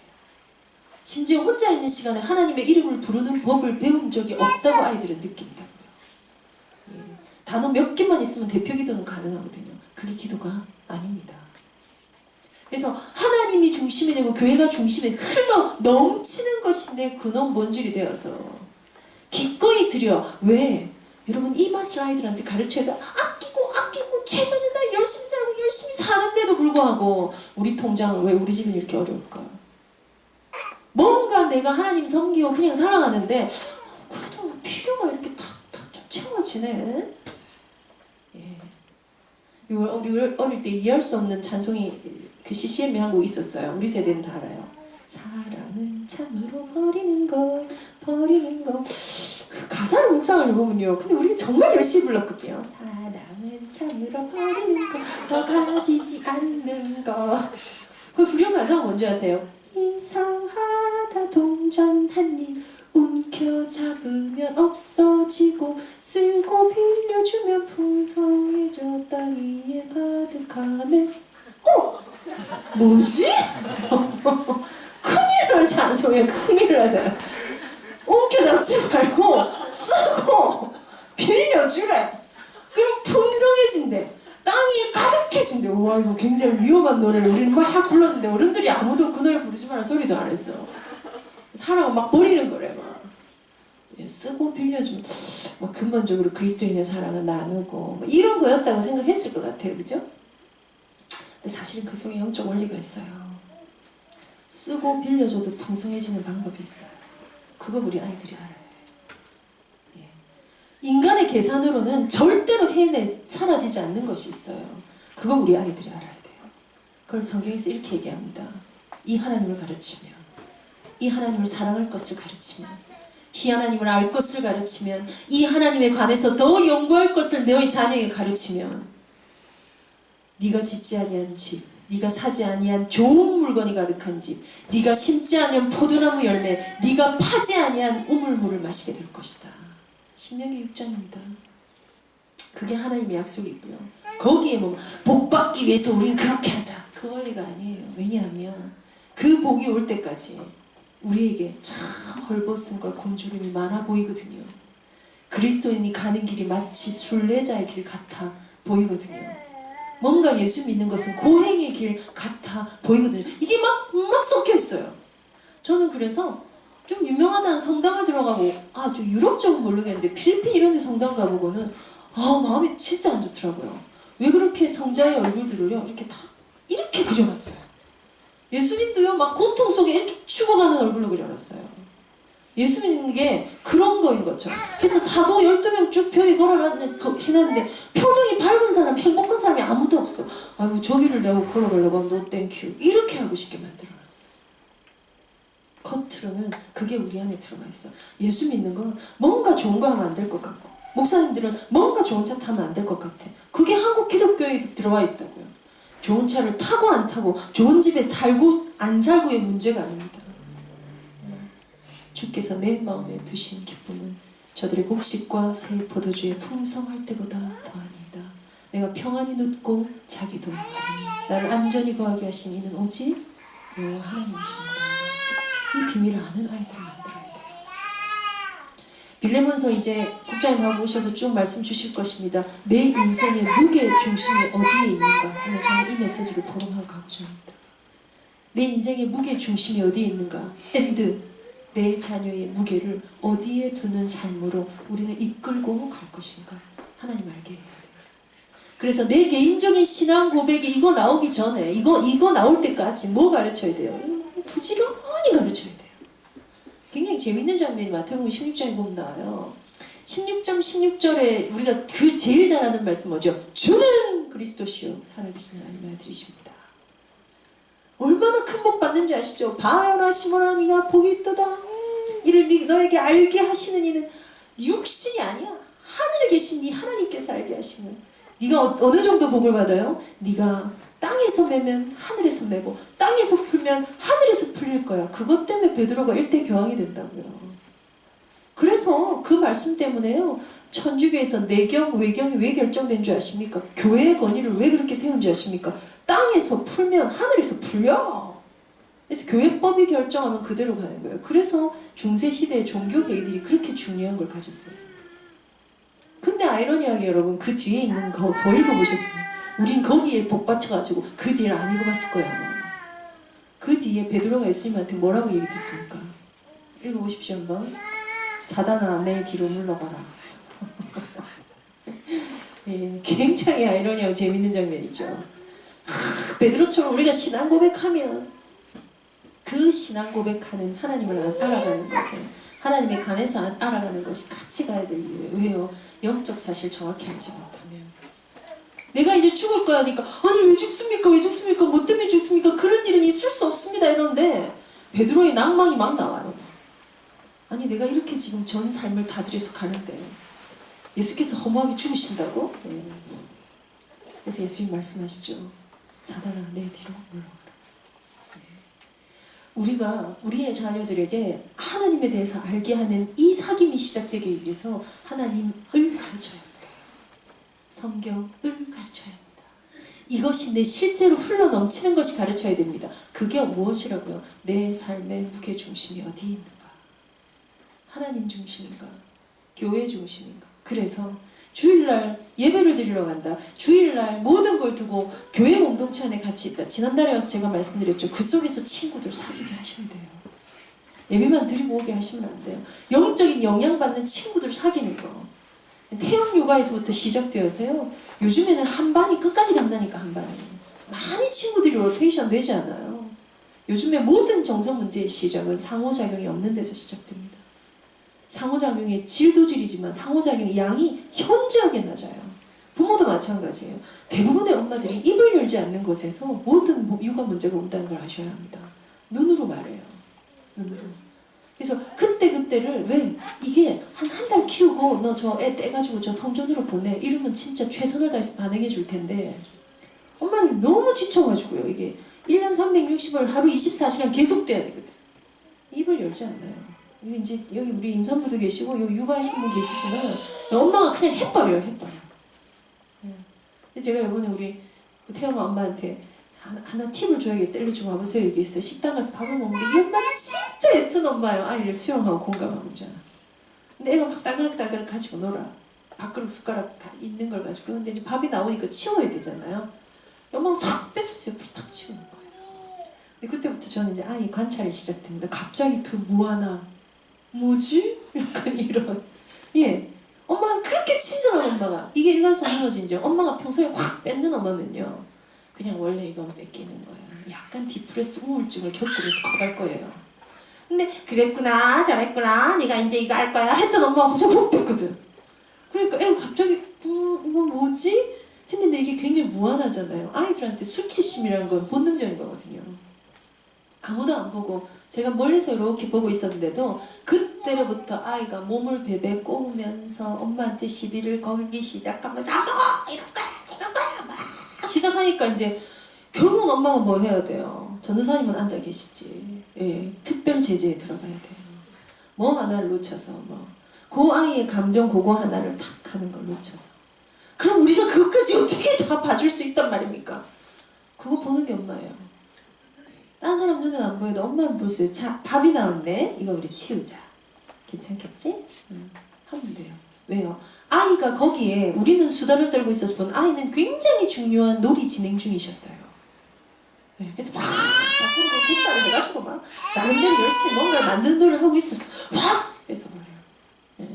심지어 혼자 있는 시간에 하나님의 이름을 부르는 법을 배운 적이 없다고 아이들은 느낀다고요. 예. 단어 몇 개만 있으면 대표 기도는 가능하거든요. 그게 기도가 아닙니다. 그래서 하나님이 중심이 되고 교회가 중심에 흘러 넘치는 것이 내 근원 본질이 되어서 기꺼이 드려. 왜? 여러분, 이 맛을 아이들한테 가르쳐야 돼. 아끼고 최선을 다해 열심히 살고 열심히 사는데도 불구하고 우리 통장은 왜 우리 집은 이렇게 어려울까? 뭔가 내가 하나님 섬기고 그냥 살아가는데 그래도 필요가 이렇게 탁탁 좀 채워지네. 예. 우리 어릴 때 이해할 수 없는 찬송이 그 CCM에 한 곡 있었어요. 우리 세대는 다 알아요. 사랑은 참으로 버리는 것. 그 가사를 묵상을 해보면요, 근데 우리가 정말 열심히 불렀거든요. 사랑은 참으로 버리는 것, 더 가지지 않는 것. 그 후렴 가사가 뭔지 아세요? 이상하다 동전 한 입 움켜잡으면 없어지고 쓰고 빌려주면 풍성해져 땅 위에 가득하네. 뭐지? 큰일 날 찬송이야. 큰일 나잖아. 움켜잡지 말고 쓰고 빌려주래. 그럼 풍성해진대. 땅이 가득해진대. 와, 이거 굉장히 위험한 노래를 우리는 막 불렀는데 어른들이 아무도 그 노래 부르지 말라 소리도 안 했어. 사람은 막 버리는 거래. 막 쓰고 빌려주면 막 근본적으로 그리스도인의 사랑을 나누고 뭐 이런 거였다고 생각했을 것 같아요. 그죠? 근데 사실은 그 속에 영적 원리가 있어요. 쓰고 빌려줘도 풍성해지는 방법이 있어요. 그거 우리 아이들이 알아요. 예. 인간의 계산으로는 절대로 사라지지 않는 것이 있어요. 그거 우리 아이들이 알아야 돼요. 그걸 성경에서 이렇게 얘기합니다. 이 하나님을 가르치면, 이 하나님을 사랑할 것을 가르치면, 이 하나님을 알 것을 가르치면, 이 하나님에 관해서 더 연구할 것을 너희 자녀에게 가르치면, 네가 짓지 아니한 집, 네가 사지 아니한 좋은 물건이 가득한 집, 네가 심지 아니한 포도나무 열매, 네가 파지 아니한 우물물을 마시게 될 것이다. 신명기 6장입니다. 그게 하나님의 약속이고요. 거기에 뭐 복 받기 위해서 우린 그렇게 하자, 그 원리가 아니에요. 왜냐하면 그 복이 올 때까지 우리에게 참 헐벗음과 굶주림이 많아 보이거든요. 그리스도인이 가는 길이 마치 순례자의 길 같아 보이거든요. 뭔가 예수 믿는 것은 고행의 길 같아 보이거든요. 이게 막 섞여 있어요. 저는 그래서 좀 유명하다는 성당을 들어가고, 저 유럽 쪽은 모르겠는데 필리핀 이런 데 성당 가보고는 마음이 진짜 안 좋더라고요. 왜 그렇게 성자의 얼굴들을요 이렇게 그려놨어요. 예수님도요 막 고통 속에 이렇게 죽어가는 얼굴로 그려놨어요. 예수 믿는 게 그런 거인 것처럼. 그래서 사도 12명 쭉 벽에 해놨는데 표정이 밝은 사람, 행복한 사람이 아무도 없어. 아이고, 저기를 내가 걸어가려고 하면 no thank you 이렇게 하고 싶게 만들어놨어요. 겉으로는 그게 우리 안에 들어가 있어. 예수 믿는 건 뭔가 좋은 거 하면 안 될 것 같고, 목사님들은 뭔가 좋은 차 타면 안 될 것 같아. 그게 한국 기독교에 들어와 있다고요. 좋은 차를 타고 안 타고, 좋은 집에 살고 안 살고의 문제가 아닙니다. 주께서 내 마음에 두신 기쁨은 저들의 곡식과 새 포도주의 풍성할 때보다 더하니이다. 내가 평안히 눕고 자기도 하리니 나를 안전히 거하게 하신 이는 오직 여호와 하나님이십니다. 이 비밀을 아는 아이들을 만들어야 돼요. 빌레몬서 이제 국장님하고 오셔서 쭉 말씀 주실 것입니다. 내 인생의 무게 중심이 어디에 있는가? 오늘 저는 이 메시지를 포럼하고 가고자 합니다. 내 인생의 무게 중심이 어디에 있는가? and 내 자녀의 무게를 어디에 두는 삶으로 우리는 이끌고 갈 것인가? 하나님 알게 해야 돼요. 그래서 내 개인적인 신앙 고백이 이거 나오기 전에 이거 나올 때까지 뭐 가르쳐야 돼요? 부지런히 가르쳐야 돼요. 굉장히 재밌는 장면이 마태복음 16장에 보면 나와요. 16장 16절에 우리가 그 제일 잘하는 말씀 뭐죠? 주는 그리스도시요 살아계신 하나님의 아들이십니다. 얼마나 큰 복 받는지 아시죠? 바요나 시몬아 네가 복이 있도다. 이를 너에게 알게 하시는 이는 육신이 아니야. 하늘에 계신 이 하나님께서 알게 하시는. 네가 어느 정도 복을 받아요? 네가 땅에서 매면 하늘에서 매고 땅에서 풀면 하늘에서 풀릴 거야. 그것 때문에 베드로가 일대교황이 된다고요. 그래서 그 말씀 때문에요. 천주교에서 내경, 외경이 왜 결정된 줄 아십니까? 교회의 권위를 왜 그렇게 세운 줄 아십니까? 땅에서 풀면 하늘에서 풀려. 그래서 교회법이 결정하면 그대로 가는 거예요. 그래서 중세시대의 종교회의들이 그렇게 중요한 걸 가졌어요. 근데 아이러니하게 여러분 그 뒤에 있는 거 더 읽어보셨어요. 우린 거기에 복받쳐가지고 그 뒤를 안 읽어봤을 거야. 그 뒤에 베드로가 예수님한테 뭐라고 얘기했습니까? 읽어보십시오 한번. 사단아 내 뒤로 물러가라. 예, 굉장히 아이러니하고 재밌는 장면이죠. 베드로처럼 우리가 신앙 고백하면 그 신앙 고백하는 하나님을 알아가는 것에 하나님의 간에서 알아가는 것이 같이 가야 될 이유예요. 왜요? 영적 사실 정확히 알지 못하면 내가 이제 죽을 거야 하니까 아니 왜 죽습니까? 왜 죽습니까? 뭐 때문에 죽습니까? 그런 일은 있을 수 없습니다. 이런데 베드로의 낭망이 막 나와요. 아니 내가 이렇게 지금 전 삶을 다 들여서 가는데 예수께서 허무하게 죽으신다고? 그래서 예수님 말씀하시죠. 사단아 내 뒤로 물러가라. 우리가 우리의 자녀들에게 하나님에 대해서 알게 하는 이 사귐이 시작되기 위해서 하나님을 가르쳐야 합니다. 성경을 가르쳐야 합니다. 이것이 내 실제로 흘러넘치는 것이 가르쳐야 됩니다. 그게 무엇이라고요? 내 삶의 무게중심이 어디에 있는가? 하나님 중심인가? 교회 중심인가? 그래서 주일날 예배를 드리러 간다. 주일날 모든 걸 두고 교회 공동체 안에 같이 있다. 지난달에 와서 제가 말씀드렸죠. 그 속에서 친구들 사귀게 하시면 돼요. 예배만 드리고 오게 하시면 안 돼요. 영적인 영향받는 친구들 사귀는 거. 태영 육아에서부터 시작되어서요. 요즘에는 한 반이 끝까지 간다니까. 한 반이. 많이 친구들이 로테이션 되지 않아요. 요즘에 모든 정서 문제의 시작은 상호작용이 없는 데서 시작됩니다. 상호작용의 질도질이지만 상호작용의 양이 현저하게 낮아요. 부모도 마찬가지예요. 대부분의 엄마들이 입을 열지 않는 것에서 모든 육아 문제가 온다는 걸 아셔야 합니다. 눈으로 말해요. 눈으로. 그래서 그때를 왜 이게 한 달 키우고 너 저 애 떼가지고 저 성전으로 보내 이러면 진짜 최선을 다해서 반응해 줄 텐데 엄마는 너무 지쳐가지고요. 이게 1년 360일 하루 24시간 계속 돼야 되거든. 입을 열지 않나요? 이제 여기 우리 임산부도 계시고 여기 육아하시는 분 계시지만 엄마가 그냥 해버려요. 그래서 제가 이번에 우리 태영아 엄마한테 하나 팁을 줘야겠다. 일로 좀 와보세요 얘기했어요. 식당 가서 밥을 먹는데 이 엄마 진짜 애쓴 엄마예요. 아이를 수용하고 공감하고자. 근데 애가 막 딸그락 가지고 놀아. 밥그릇 숟가락 있는 걸 가지고. 근데 이제 밥이 나오니까 치워야 되잖아요. 엄마가 싹 뺏었어요. 불 탁 치우는 거예요. 근데 그때부터 저는 이제 아이 관찰이 시작됩니다. 갑자기 그 무한함. 뭐지? 약간 이런. 예. 엄마가 그렇게 친절한 엄마가. 이게 일관성 무너진지 엄마가 평소에 확 뺏는 엄마면요. 그냥 원래 이건 뺏기는 거예요. 약간 디프레스 우울증을 겪으면서 커갈 거예요. 근데 그랬구나 잘했구나 네가 이제 이거 할 거야 했던 엄마가 갑자기 훅 뺐거든. 그러니까 애가 갑자기 이건 뭐지? 했는데 이게 굉장히 무한하잖아요. 아이들한테 수치심이라는 건 본능적인 거거든요. 아무도 안 보고 제가 멀리서 이렇게 보고 있었는데도 그때로부터 아이가 몸을 베베 꼬우면서 엄마한테 시비를 걸기 시작하면서 안 먹어! 이럴 거야! 저럴 거야! 막 시작하니까 이제 결국은 엄마가 뭐 해야 돼요? 전도사님은 앉아 계시지. 예, 특별 제재에 들어가야 돼요. 뭐 하나를 놓쳐서 그 아이의 감정 그거 하나를 탁 하는 걸 놓쳐서 그럼 우리가 그것까지 어떻게 다 봐줄 수 있단 말입니까? 그거 보는 게 엄마예요. 딴 사람 눈엔 안 보여도 엄마는 볼 수 있어요. 자, 밥이 나왔네. 이거 우리 치우자. 괜찮겠지? 하면 돼요. 왜요? 아이가 거기에 우리는 수다를 떨고 있어서 본 아이는 굉장히 중요한 놀이 진행 중이셨어요. 네, 그래서 막 국자를 해가지고 막 나름대로 열심히 뭔가를 만드는 놀이를 하고 있었어. 확 뺏어버려요. 네.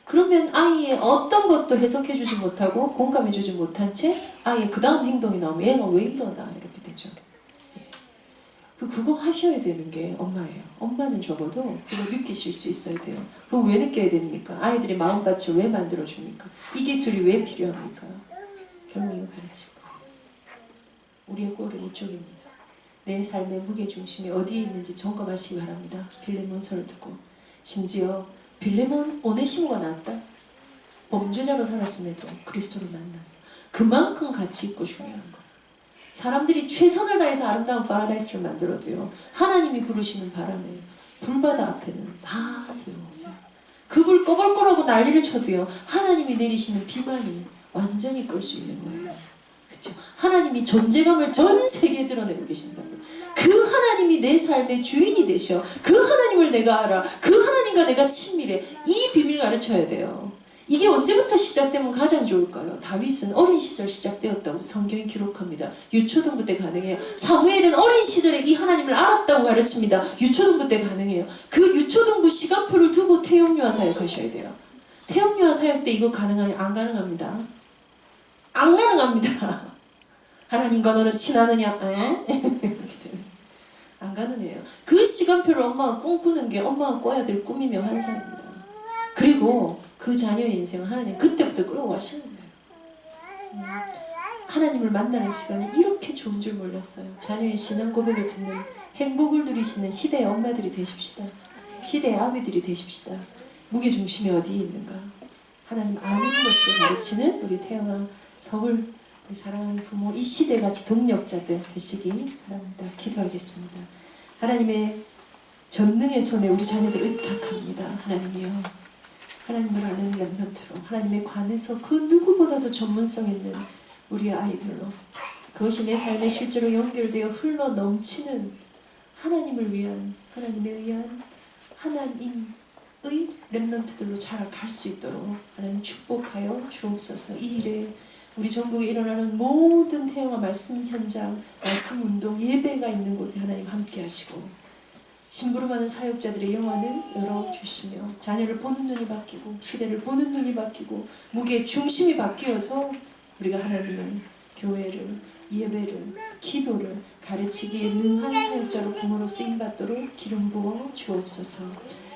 그러면 아이의 어떤 것도 해석해주지 못하고 공감해주지 못한 채 아이의 그 다음 행동이 나오면 얘가 왜 이러나 이렇게 되죠. 그거 하셔야 되는 게 엄마예요. 엄마는 적어도 그거 느끼실 수 있어야 돼요. 그거 왜 느껴야 됩니까? 아이들의 마음밭을 왜 만들어줍니까? 이 기술이 왜 필요합니까? 결국 이거 가르칠 거예요. 우리의 꼴은 이쪽입니다. 내 삶의 무게중심이 어디에 있는지 점검하시기 바랍니다. 빌레몬서를 듣고. 심지어 빌레몬 오네시모가 나왔다. 범죄자로 살았음에도 그리스도를 만났어. 그만큼 가치 있고 중요한 거. 사람들이 최선을 다해서 아름다운 파라다이스를 만들어도요, 하나님이 부르시는 바람에 불바다 앞에는 다 소용없어요. 그 불 꺼볼 거라고 난리를 쳐도요, 하나님이 내리시는 비만이 완전히 끌 수 있는 거예요. 그렇죠? 하나님이 존재감을 전 세계에 드러내고 계신다고요. 그 하나님이 내 삶의 주인이 되셔. 그 하나님을 내가 알아. 그 하나님과 내가 친밀해. 이 비밀 가르쳐야 돼요. 이게 언제부터 시작되면 가장 좋을까요? 다윗은 어린 시절 시작되었다고 성경이 기록합니다. 유초등부 때 가능해요. 사무엘은 어린 시절에 이 하나님을 알았다고 가르칩니다. 유초등부 때 가능해요. 그 유초등부 시간표를 두고 태영유아 사역하셔야 돼요. 태영유아 사역 때 이거 가능하냐? 안 가능합니다. 안 가능합니다. 하나님과 너는 친하느냐? 안 가능해요. 그 시간표를 엄마가 꿈꾸는 게 엄마가 꿔야 될 꿈이며 환상입니다. 그리고 그 자녀의 인생을 하나님 그때부터 끌고 가시는 거예요. 하나님을 만나는 시간이 이렇게 좋은 줄 몰랐어요. 자녀의 신앙 고백을 듣는 행복을 누리시는 시대의 엄마들이 되십시다. 시대의 아비들이 되십시다. 무게중심이 어디에 있는가? 하나님 아는 것을 가르치는 우리 태영아, 서울, 우리 사랑하는 부모, 이 시대같이 동력자들 되시기 바랍니다. 기도하겠습니다. 하나님의 전능의 손에 우리 자녀들 의탁합니다. 하나님이여, 하나님을 아는 렘넌트로, 하나님에 관해서 그 누구보다도 전문성 있는 우리 아이들로, 그것이 내 삶에 실제로 연결되어 흘러 넘치는 하나님을 위한, 하나님에 의한 하나님의 렘넌트들로 자라갈 수 있도록 하나님 축복하여 주옵소서. 이 일에 우리 전국에 일어나는 모든 태영아 말씀 현장, 말씀 운동, 예배가 있는 곳에 하나님 함께 하시고, 심부름하는 사역자들의 영안을 열어주시며 자녀를 보는 눈이 바뀌고 시대를 보는 눈이 바뀌고 무게의 중심이 바뀌어서 우리가 하나님을, 교회를, 예배를, 기도를 가르치기에 능한 사역자로 부모로 쓰임받도록 기름 부어 주옵소서.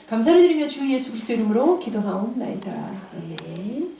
감사를 드리며 주 예수 그리스도 이름으로 기도하옵나이다. 아멘.